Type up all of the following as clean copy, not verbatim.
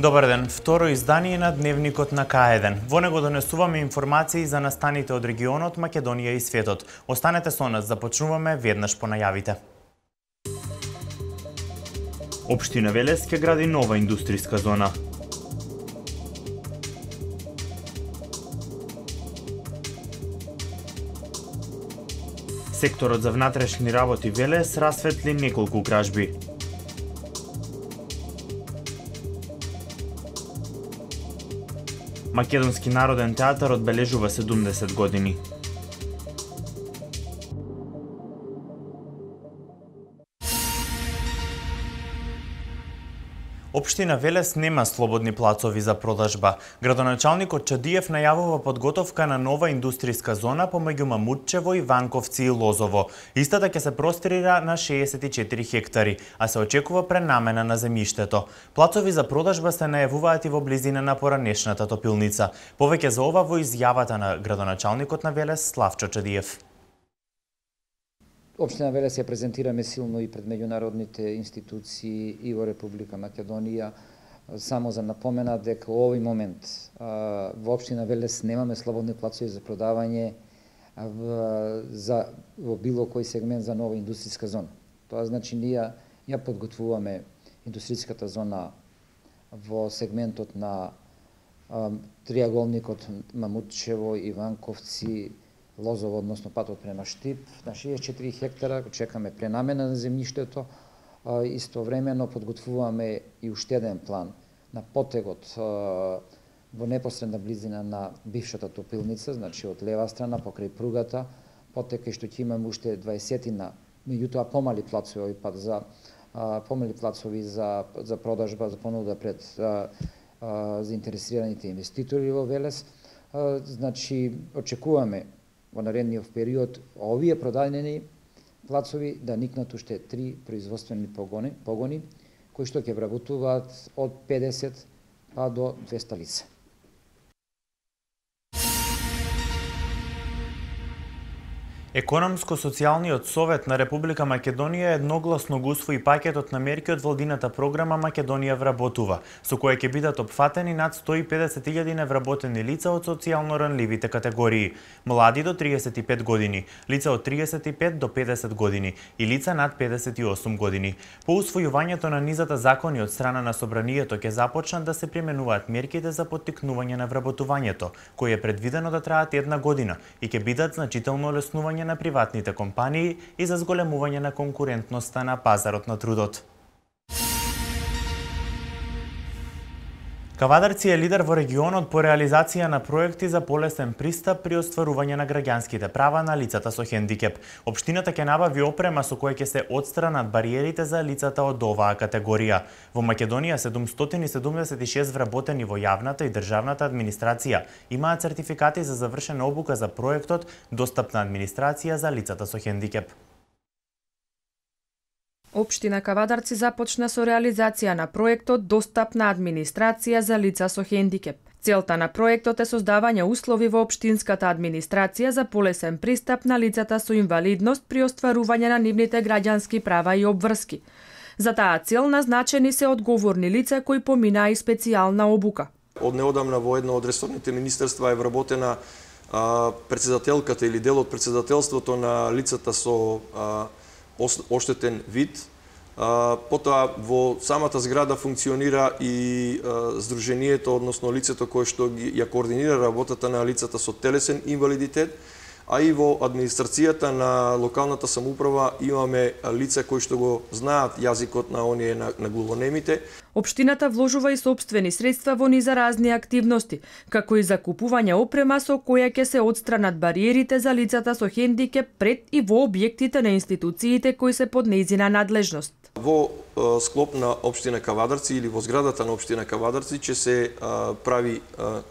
Добар ден, второ издание на Дневникот на К1. Во него донесуваме информации за настаните од регионот, Македонија и светот. Останете со нас, започнуваме веднаш по најавите. Општина Велес ќе гради нова индустријска зона. Секторот за внатрешни работи Велес расветли неколку кражби. Македонски народен театар одбележува 70 години. Општина Велес нема слободни плацови за продажба. Градоначалникот Чадиев најавува подготовка на нова индустријска зона помеѓу Мамутчево, Иванковци и Лозово. Истата ќе се прострира на 64 хектари, а се очекува пренамена на земјиштето. Плацови за продажба се најавуваат и во близина на поранешната топилница. Повеќе за ова во изјавата на градоначалникот на Велес Славчо Чадиев. Општина Велес ја презентираме силно и пред меѓународните институции и во Република Македонија. Само за напомена дека во овој момент во општина Велес немаме слободни плацови за продавање во било кој сегмент за нова индустријска зона. Тоа значи ние ја подготвуваме индустријската зона во сегментот на триаголникот Мамутчево, Иванковци, Лозово, односно патот према Штип, на 64 хектара, чекаме пренамена на земјиштето, истовремено подготвуваме и уште еден план на потегот во непосредна близина на бившата топилница, значи од лева страна покрај пругата, потек што ќе имаме уште 20-на, меѓутоа помали плацови овој пат за продажба, за понуда пред заинтересираните инвеститори во Велес. Значи очекуваме во наредниот период овие продадени плацови да никнат уште 3 производствени погони кои што ќе вработуваат од 50 па до 200 лица. Економско-социјалниот совет на Република Македонија едногласно го усвои пакетот на мерки од владината програма Македонија вработува, со која ќе бидат опфатени над 150.000 невработени лица од социјално ранливите категории: млади до 35 години, лица од 35 до 50 години и лица над 58 години. По усвојувањето на низата закони од страна на собранието ќе започнат да се применуваат мерките за поттикнување на вработувањето, кои е предвидено да траат 1 година и ќе бидат значително олеснување на приватните компании и за зголемување на конкурентноста на пазарот на трудот. Кавадарци е лидер во регионот по реализација на проекти за полесен пристап при остварување на граѓанските права на лицата со хендикеп. Општината ќе набави опрема со која ќе се отстранат бариерите за лицата од оваа категорија. Во Македонија 776 вработени во јавната и државната администрација имаат сертификати за завршена обука за проектот Достапна администрација за лицата со хендикеп. Општина Кавадарци започна со реализација на проектот Достапна администрација за лица со хендикеп. Целта на проектот е создавање услови во општинската администрација за полесен пристап на лицата со инвалидност при остварување на нивните граѓански права и обврски. За таа цел назначени се одговорни лица кои поминаа и специјална обука. Од неодамна во едно од ресорните министерства е вработена претседателката или дел од претседателството на лицата со оштетен вид. Потоа во самата зграда функционира и здруженијето, односно лицето кое што ја координира работата на лицата со телесен инвалидитет, а и во администрацијата на локалната самоуправа имаме лица кои што го знаат јазикот на оние на глувонемите. Општината вложува и сопствени средства во низа разни активности, како и закупување опрема со која ќе се отстранат бариерите за лицата со хендикеп пред и во објектите на институциите кои се под нејзина надлежност. Во склоп на општина Кавадарци или во зградата на општина Кавадарци ќе се прави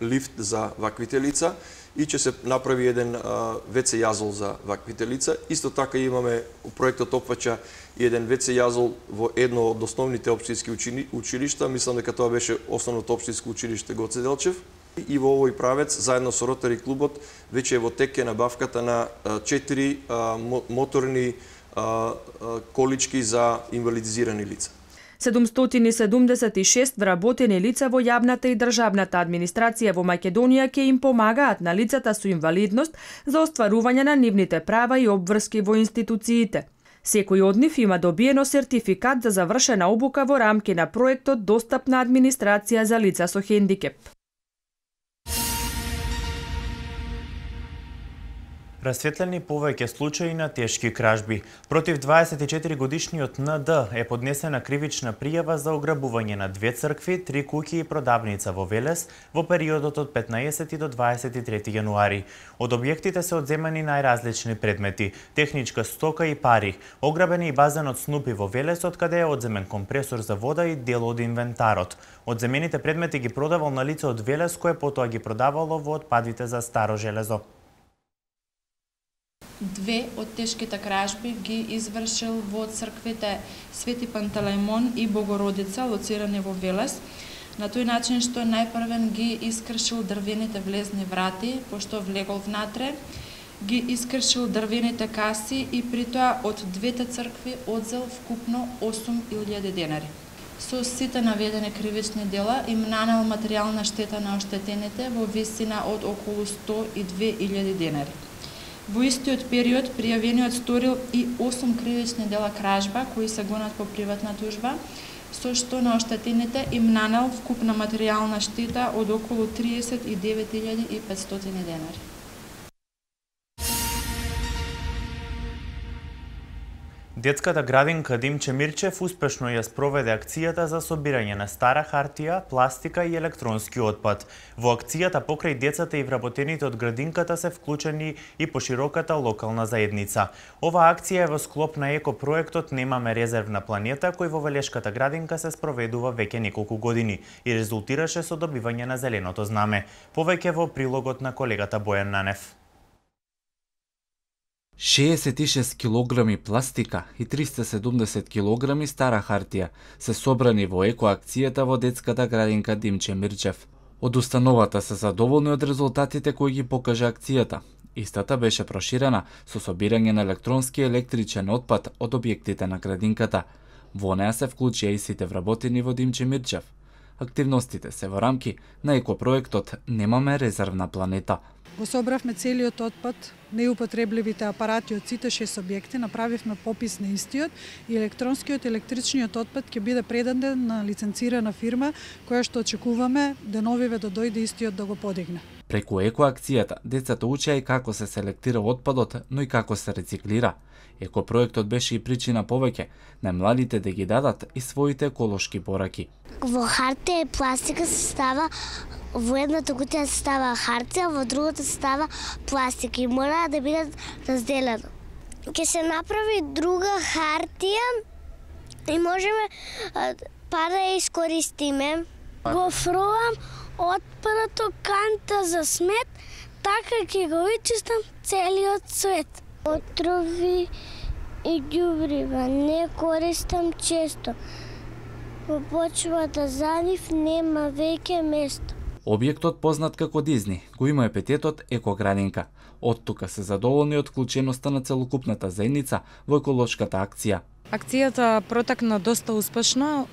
лифт за ваквите лица и ќе се направи еден ВЦ јазол за ваквите лица. Исто така имаме, проектот опфаќа и еден ВЦ јазол во едно од основните општински училишта, мислам дека тоа беше основното општинско училиште Гоце Делчев. И во овој правец, заедно со Ротари клубот, веќе е во тек е набавката на 4 моторни колички за инвалидизирани лица. 776 вработени лица во јавната и државната администрација во Македонија ќе им помагаат на лицата со инвалидност за остварување на нивните права и обврски во институциите. Секој од нив има добиено сертификат за завршена обука во рамки на проектот Достапна администрација за лица со хендикеп. Расветлени повеќе случаи на тешки кражби. Против 24-годишниот НД е поднесена кривична пријава за ограбување на 2 цркви, 3 куќи и продавница во Велес во периодот од 15 до 23 јануари. Од објектите се одземани најразлични предмети, техничка стока и пари. Ограбен е и базенот Снупи во Велес, од каде е одземен компресор за вода и дел од инвентарот. Одземените предмети ги продавал на лице од Велес, кое потоа ги продавало во отпадите за Старо железо. Две од тешките кражби ги извршил во црквите Свети Пантелеймон и Богородица, лоцирани во Велес, на тој начин што најпрвен ги искршил дрвените влезни врати, пошто влегол внатре, ги искршил дрвените каси и при тоа од двете цркви одзел вкупно 8.000 денари. Со сите наведени кривични дела им нанел материјална штета на оштетените во висина од околу 102.000 денари. Во истиот период пријавениот сторил и 8 кривични дела кражба кои се гонат по приватна тужба, со што на оштетените им нанел вкупна материјална штета од околу 39.500 денари. Детската градинка Димче Мирчев успешно ја спроведе акцијата за собирање на стара хартија, пластика и електронски отпад. Во акцијата покрај децата и вработените од градинката се вклучени и пошироката локална заедница. Ова акција е во склоп на екопроектот Немаме резервна планета, кој во Велешката градинка се спроведува веќе неколку години и резултираше со добивање на зеленото знаме. Повеќе во прилогот на колегата Бојан Нанев. 66 килограми пластика и 370 килограми стара хартија се собрани во екоакцијата во детската градинка Димче Мирчев. Од установата се задоволни од резултатите кои ги покажа акцијата. Истата беше проширена со собирање на електронски и електричен отпад од објектите на градинката. Во неа се вклучија и сите вработени во Димче Мирчев. Активностите се во рамки на екопроектот Немаме резервна планета. Го собравме целиот отпад, неупотребливите апарати од сите 6 објекти, направивме попис на истиот и електронскиот и електричниот отпад ќе биде предаден на лиценцирана фирма која што очекуваме деновиве да дојде истиот да го подигне. Преку екоакцијата децата учеа и како се селектира отпадот, но и како се рециклира. Екопроектот беше и причина повеќе на младите да ги дадат и своите еколошки пораки. Во хартија и пластика се става, во едната кутија се става хартија, во другата се става пластика и мора да бидат разделено. Ќе се направи друга хартија и можеме па да ја искористиме. Го фрлам отпадот од канта за смет, така ќе го вичистам целиот свет. Отрови и ѓубрива не користам често. Во почвата за нив нема веќе место. Објектот познат како Дизни го има епитетот екоградинка. Од тука се задоволни од вклученоста на целокупната заедница во еколошката акција. Акцијата протекна доста успешно.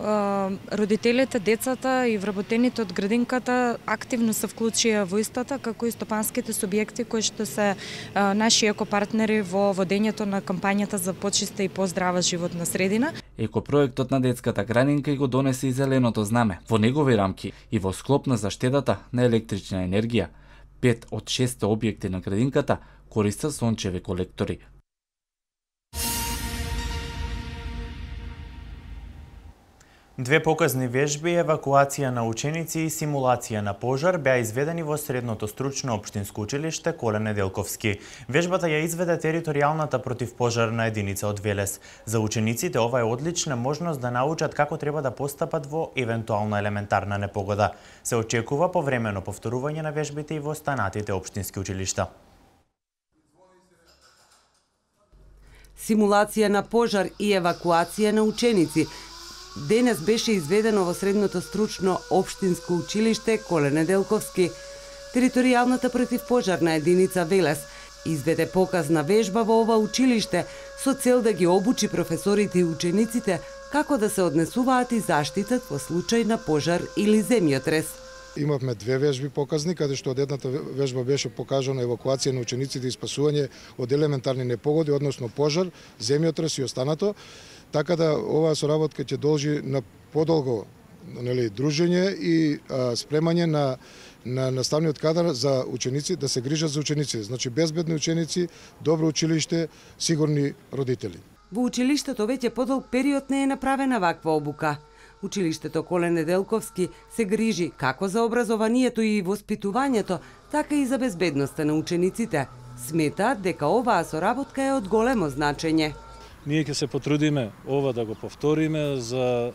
Родителите, децата и вработените од градинката активно се вклучија во истата, како и стопанските субјекти кои што се наши екопартнери во водењето на кампањата за почиста и поздрава животна средина. Екопроектот на детската градинка го донесе и зеленото знаме во негови рамки и во склоп на заштедата на електрична енергија. 5 од 6 објекти на градинката користат сончеви колектори. Две показни вежби, евакуација на ученици и симулација на пожар беа изведени во Средното стручно општинско училиште Коле Неделковски. Вежбата ја изведе територијалната противпожарна единица од Велес. За учениците ова е одлична можност да научат како треба да постапат во евентуална елементарна непогода. Се очекува повремено повторување на вежбите и во останатите општински училишта. Симулација на пожар и евакуација на ученици денес беше изведено во Средното стручно општинско училиште Коле Неделковски. Територијалната противпожарна единица Велес изведе показна вежба во ова училиште со цел да ги обучи професорите и учениците како да се однесуваат и заштитат во случај на пожар или земјотрес. Имавме две вежби показни, каде што од едната вежба беше покажана евакуација на учениците и спасување од елементарни непогоди, односно пожар, земјотрес и останато, така да оваа соработка ќе должи на подолго дружење и спремање на наставниот кадар за ученици, да се грижат за ученици. Значи безбедни ученици, добро училиште, сигурни родители. Во училиштето веќе подолг период не е направена ваква обука. Училиштето Коле Неделковски се грижи како за образованието и воспитувањето, така и за безбедноста на учениците. Сметаат дека оваа соработка е од големо значење. Ние ќе се потрудиме ова да го повториме за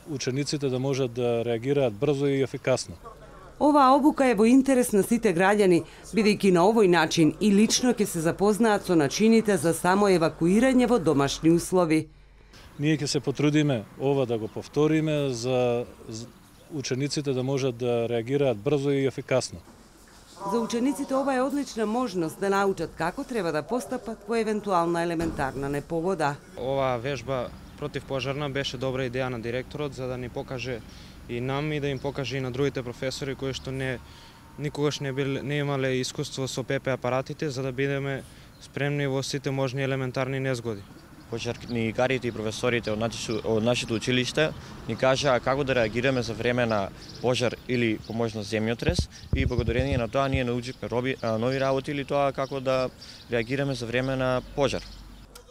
учениците да можат да реагираат брзо и ефикасно. Оваа обука е во интерес на сите граѓани, бидејќи на овој начин и лично ќе се запознаат со начините за само евакуирање во домашни услови. Ние ќе се потрудиме ова да го повториме за учениците да можат да реагираат брзо и ефикасно. За учениците ова е одлична можност да научат како треба да постапат во евентуална елементарна непогода. Оваа вежба противпожарна беше добра идеја на директорот за да ни покаже и нам и да им покаже и на другите професори кои што никогаш не имале искуство со ПП апаратите за да бидеме спремни во сите можни елементарни незгоди. Пожарникарите и професорите од нашето училиште ни кажаа како да реагираме за време на пожар или по можност земјотрес и благодарение на тоа ние научивме нови работи или тоа како да реагираме за време на пожар.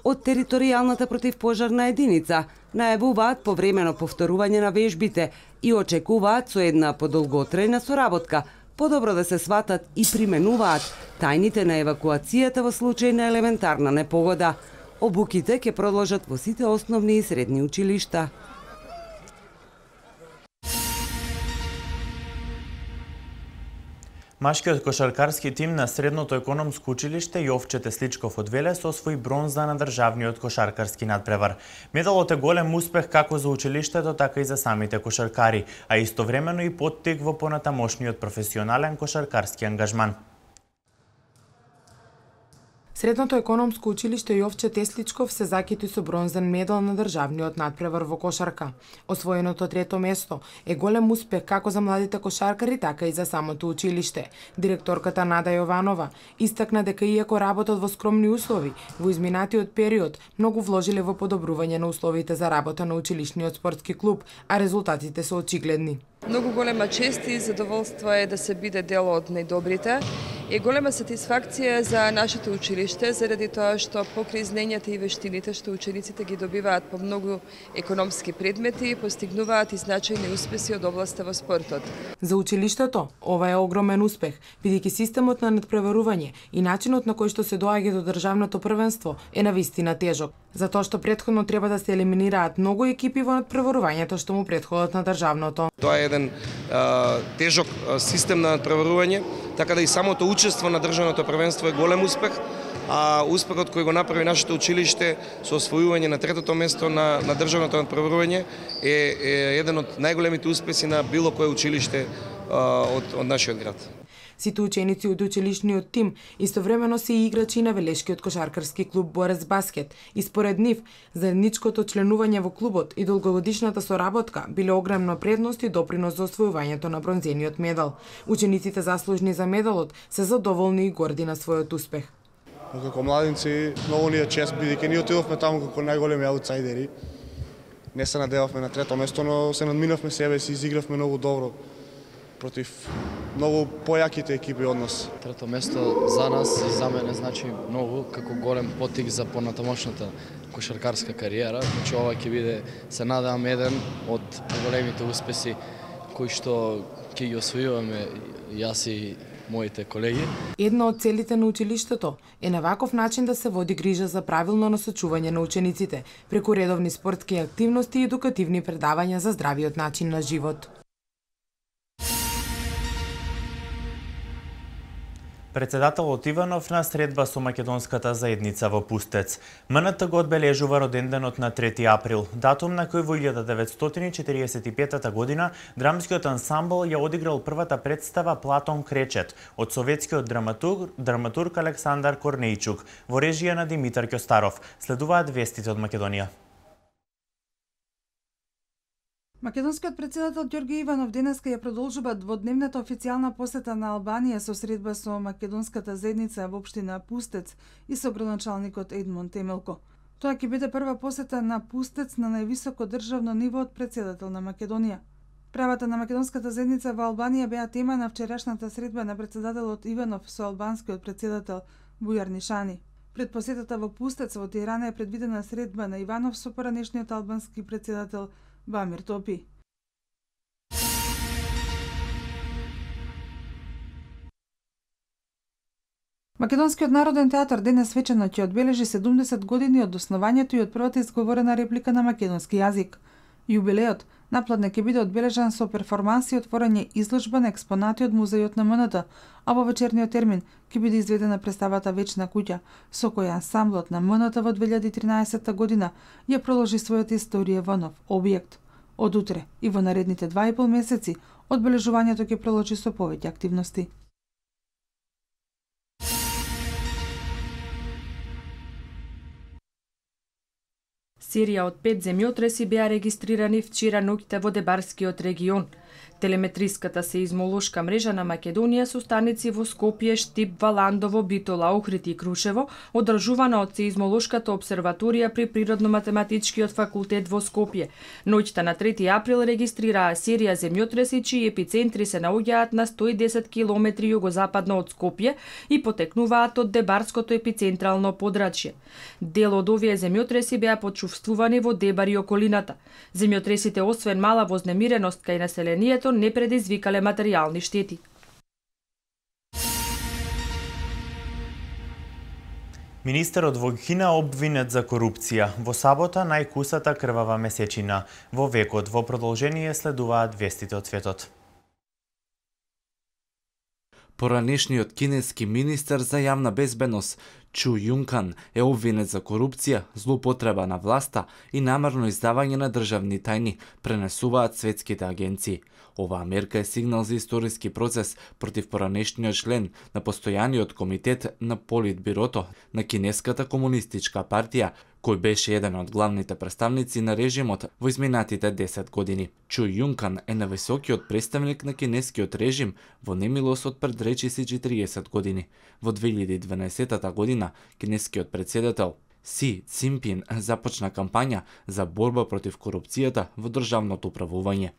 Од територијалната противпожарна единица најавуваат повремено повторување на вежбите и очекуваат со една подолготрајна соработка подобро да се сватат и применуваат тајните на евакуацијата во случај на елементарна непогода. Обуките ќе продолжат во сите основни и средни училишта. Машкиот кошаркарски тим на Средното економско училиште Јовче Тесличков од Велес освои бронза на државниот кошаркарски надпревар. Медалот е голем успех како за училиштето, така и за самите кошаркари, а истовремено и поттик во понатамошниот професионален кошаркарски ангажман. Средното економско училиште Јовче Тесличков се закити со бронзен медал на државниот надпревар во кошарка. Освоеното трето место е голем успех како за младите кошаркари, така и за самото училиште. Директорката Нада Јованова истакна дека иако работат во скромни услови, во изминатиот период многу вложиле во подобрување на условите за работа на училишниот спортски клуб, а резултатите се очигледни. Многу голема чест и задоволство е да се биде дел од најдобрите. Е голема сатисфакција за нашето училиште заради тоа што покрај знаењата и вештините што учениците ги добиваат по многу економски предмети, постигнуваат и значајни успеси од областа во спортот. За училиштето ова е огромен успех, бидејќи системот на надпреварување и начинот на кој што се доаѓа до државното првенство е навистина тежок, затоа што претходно треба да се елиминираат многу екипи во надпреварувањето што му претходат на државното. Тоа е еден тежок систем на надпреварување, така да и самото учество на државното првенство е голем успех, а успехот кој го направи нашето училиште со освојување на третото место на државното надпреварување е еден од најголемите успеси на било кое училиште од нашиот град. Сите ученици од училишниот тим истовремено се и играчи на Велешкиот кошаркарски клуб Борец Баскет и според нив заедничкото членување во клубот и долгогодишната соработка биле огромна предност и допринос за освојувањето на бронзениот медал. Учениците заслужни за медалот се задоволни и горди на својот успех. Како младинци многу ни е чест бидејќи ние отидовме таму како најголеми аутсайдери. Не се надевавме на трето место, но се надминавме себе си, изигравме многу добро против многу појаките екипи од нас. Трето место за нас и за мене значи многу како голем поттик за понатамошната кошаркарска кариера. Значи ова ќе биде, се надевам, еден од големите успеси кои што ќе ги освојуваме јас и моите колеги. Една од целите на училиштето е на ваков начин да се води грижа за правилно насочување на учениците преку редовни спортски активности и едукативни предавања за здравиот начин на живот. Председателот Иванов на средба со македонската заедница во Пустец. МНТ го одбележува роденденот на 3 април, датум на кој во 1945 година драмскиот ансамбл ја одиграл првата представа Платон Кречет од советскиот драматург Александар Корнејчук во режија на Димитар Ќостаров. Следуваат вестите од Македонија. Македонскиот председател Ѓорѓе Иванов денеска ја продолжува дводневната официјална посета на Албанија со средба со македонската заедница во општина Пустец и со градоначалникот Едмон Темелко. Тоа ќе биде прва посета на Пустец на највисоко државно ниво од председател на Македонија. Правата на македонската заедница во Албанија беа тема на вчерашната средба на председателот Иванов со албанскиот председател Бујар Нишани. Пред посетата во Пустец во Тирана е предвидена средба на Иванов со поранешниот албански председател Бамир Топи. Македонскиот народен театар денес свечено ќе одбележи 70 години од основањето и од првата изговорена реплика на македонски јазик. Јубилеот напладне ќе биде одбележан со перформанси и отворање изложба на експонати од музејот на МНТ, а во вечерниот термин ќе биде изведена представата Вечна куќа, со која ансамблот на МНТ во 2013 година ја проложи својата историја во нов објект. Од утре и во наредните 2,5 месеци одбележувањето ќе продолжи со повеќе активности. Серија од 5 земјотреси беа регистрирани вчера ноќта во Дебарскиот регион. Телеметриската сеизмолошка мрежа на Македонија со станици во Скопје, Штип, Валандово, Битола, Охрид и Крушево, одржувана од сеизмолошката обсерваторија при Природно-математичкиот факултет во Скопје, ноќта на 3 април регистрираа серија земјотреси чии епицентри се наоѓаат на 110 км југозападно од Скопје и потекнуваат од Дебарското епицентрално подрачје. Дел од овие земјотреси беа почувствувани во Дебар и околината. Земјотресите, освен мала вознемиреност кај населението, не предизвикале материјални штети. Министерот во Кина обвинет за корупција. Во сабота најкусата крвава месечина. Во векот, во продолжение следуваат вестите од светот. Поранешниот кинески министер за јавна безбедност Чу Јункан е обвинет за корупција, злоупотреба на власта и намерно издавање на државни тајни, пренесуваат светските агенции. Оваа мерка е сигнал за историски процес против поранешниот член на постојаниот комитет на Политбирото на Кинеската комунистичка партија, кој беше еден од главните представници на режимот во изминатите 10 години. Чу Јункан е највисокиот представник на кинескиот режим во немилост од пред речиси 40 години. Во 2012 година кинескиот председател Си Цинпин започна кампања за борба против корупцијата во државното управување.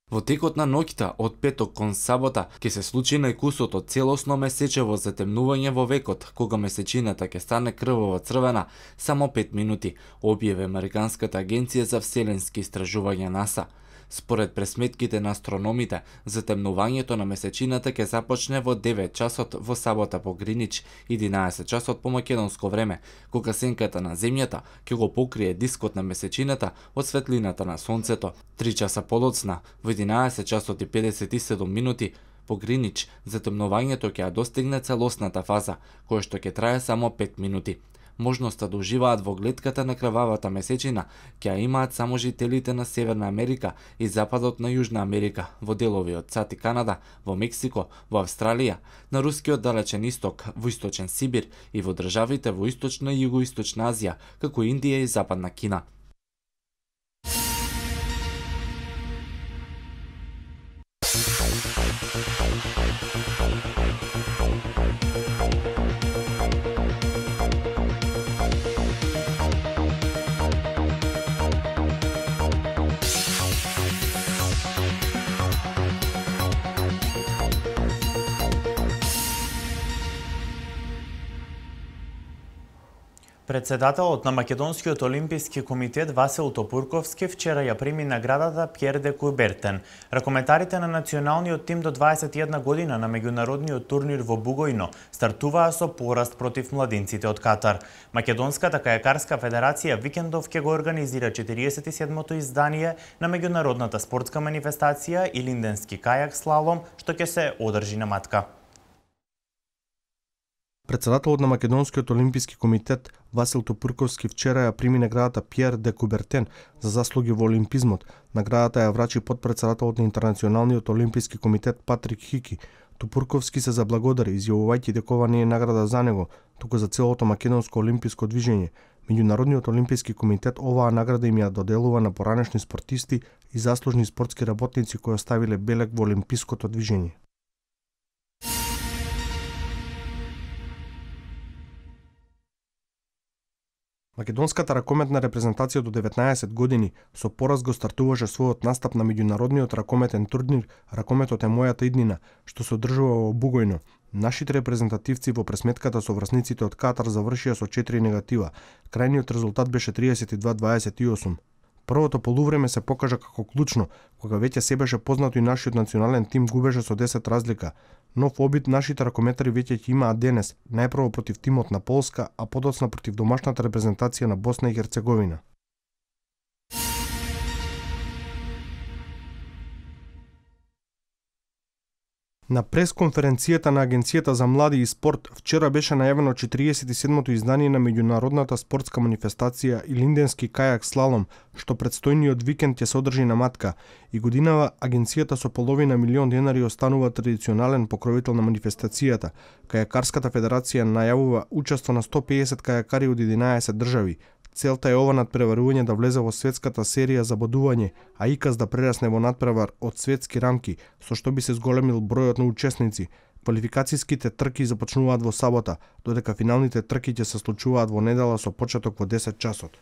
Во текот на ноќта од петок кон сабота ќе се случи најкусото целосно месечево затемнување во векот, кога месечината ќе стане крваво црвена само 5 минути, објави Американската агенција за вселенски истражувања НАСА. Според пресметките на астрономите, затемнувањето на месечината ќе започне во 9 часот во сабота по Гринич, 11 часот по македонско време, кога сенката на земјата ќе го покрие дискот на месечината од светлината на сонцето. 3 часа подоцна, во 11 часот и 57 минути по Гринич, затемнувањето ќе ја достигне целосната фаза, која што ќе трае само 5 минути. Можноста да уживаат во гледката на крвавата месечина ќе ја имаат само жителите на Северна Америка и западот на Јужна Америка, во делови од САД и Канада, во Мексико, во Австралија, на рускиот далечен исток, во источен Сибир и во државите во источна и југоисточна Азија, како Индија и Западна Кина. Председателот на Македонскиот олимписки комитет Васил Топурковски вчера ја прими наградата Пјер де Кубертен. Ракометарите на националниот тим до 21 година на меѓународниот турнир во Бугојно стартуваа со пораст против младинците од Катар. Македонската кајакарска федерација викендов ќе го организира 47-то издание на меѓународната спортска манифестација и линденски кајак слалом, што ќе се одржи на Матка. Председателот на Македонскиот олимписки комитет Васил Топурковски вчера ја прими наградата Пјер де Кубертен за заслуги во олимпизмот. Наградата ја врачи подпредседателот на Интернационалниот олимписки комитет Патрик Хики. Тупурковски се заблагодари, изјавувајќи дека ова не е награда за него, туку за целото македонско олимписко движење. Меѓународниот олимписки комитет оваа награда им ја доделува на поранешни спортисти и заслужни спортски работници кои оставиле белег во олимпиското движење. Македонската ракометна репрезентација до 19 години со пораз го стартуваше својот настап на меѓународниот ракометен турнир Ракометот е мојата иднина, што се одржува во Бугојно. Нашите репрезентативци во пресметката со врсниците од Катар завршија со 4 негатива. Крајниот резултат беше 32-28. Првото полувреме се покажа како клучно, кога веќе се беше познато и нашиот национален тим губеше со 10 разлика. Нов обид нашите ракометари веќе ќе имаат денес, најпрво против тимот на Полска, а подоцна против домашната репрезентација на Босна и Херцеговина. На пресконференцијата на Агенцијата за млади и спорт вчера беше најавено 47-то издание на меѓународната спортска манифестација Илинденски кајак слалом, што предстојниот викенд ќе се одржи на Матка. И годинава агенцијата со половина милион денари останува традиционален покровител на манифестацијата. Кајакарската федерација најавува учество на 150 кајакари од 11 држави. Целта е ова надпреварување да влезе во светската серија за бодување, а иказ да прерасне во надпревар од светски рамки, со што би се зголемил бројот на учесници. Квалификацијските трки започнуваат во сабота, додека финалните трки ќе се случуваат во недела со почеток во 10 часот.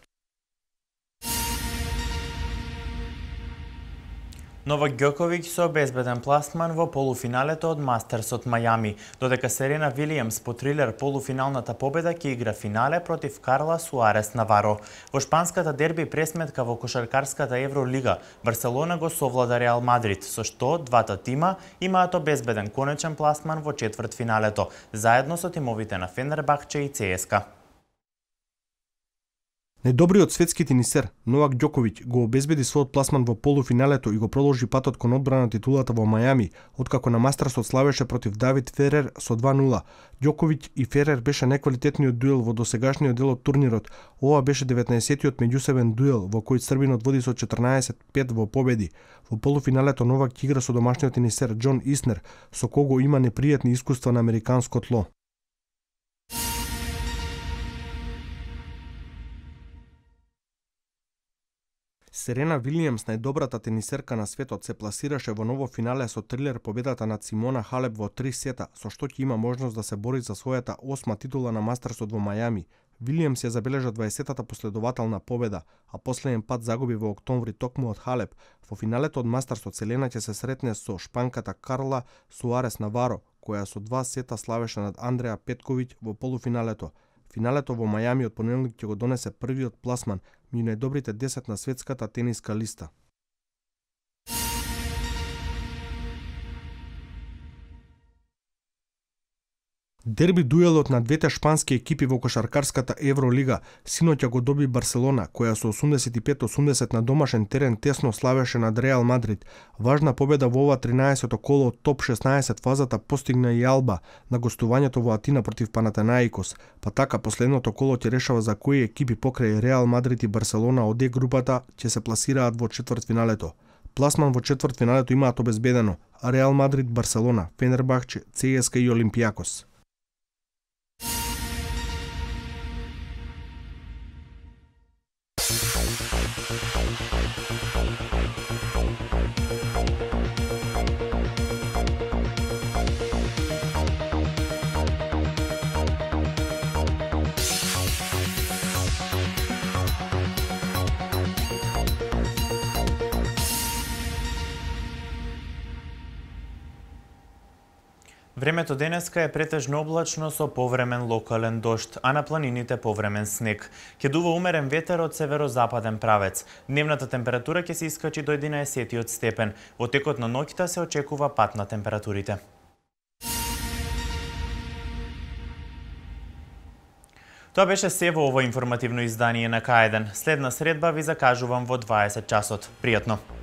Новак Ѓоковиќ со безбеден пласман во полуфиналето од Мастерс од Мајами, додека Серена Вилијамс по трилер полуфиналната победа ќе игра финале против Карла Суарес Наваро. Во шпанската дерби пресметка во кошаркарската Евролига, Барселона го совлада Реал Мадрид, со што двата тима имаат обезбеден конечен пласман во четвртфиналето, заедно со тимовите на Фенербахче и ЦСКА. Најдобриот светски тенисер Новак Ѓоковиќ го обезбеди својот пласман во полуфиналето и го продолжи патот кон одбрана на титулата во Мајами, откако на Мастерсот славеше против Давид Ферер со 2-0. Ѓоковиќ и Ферер беше најквалитетниот дуел во досегашниот дел од турнирот. Ова беше 19-тиот меѓусебен дуел во кој Србинот води со 14-5 во победи. Во полуфиналето Новак ќе игра со домашниот тенисер Џон Иснер, со кого има непријатни искуства на американско тло. Серена Вилијамс, најдобрата тенисерка на светот, се пласираше во ново финале со трилер победата над Симона Халеп во 3 сета, со што ќе има можност да се бори за својата 8-ма титула на Мастерсот во Мајами. Вилијамс ја забележа 20-тата последователна победа, а последен пат загуби во октомври токму од Халеп. Во финалето од Мастерсот Селена ќе се сретне со шпанката Карла Суарес Наваро, која со 2 сета славеше над Андреа Петковиќ во полуфиналето. Финалето во Мајами од понеделник ќе го донесе првиот пласман меѓу најдобрите 10 на светската тениска листа. Дерби дуелот на двете шпански екипи во кошаркарската Евролига синоќа го доби Барселона, која со 85-80 на домашен терен тесно славеше над Реал Мадрид. Важна победа во ова 13-то коло од топ 16 фазата постигна и Алба на гостувањето во Атина против Панатенаикос. Па така последното коло ќе решава за кои екипи покрај Реал Мадрид и Барселона од Е групата ќе се пласираат во четвртфиналето. Пласман во четвртфиналето имаат обезбедено Реал Мадрид, Барселона, Фенербахче, ЦСКА и Олимпијакос. Времето денеска е претежно облачно со повремен локален дожд, а на планините повремен снег. Ќе дува умерен ветер од северозападен правец. Дневната температура ќе се искачи до 11 степен. Во текот на ноќта се очекува пат на температурите. Тоа беше се во ово информативно издание на К1. Следна средба ви закажувам во 20 часот. Пријатно!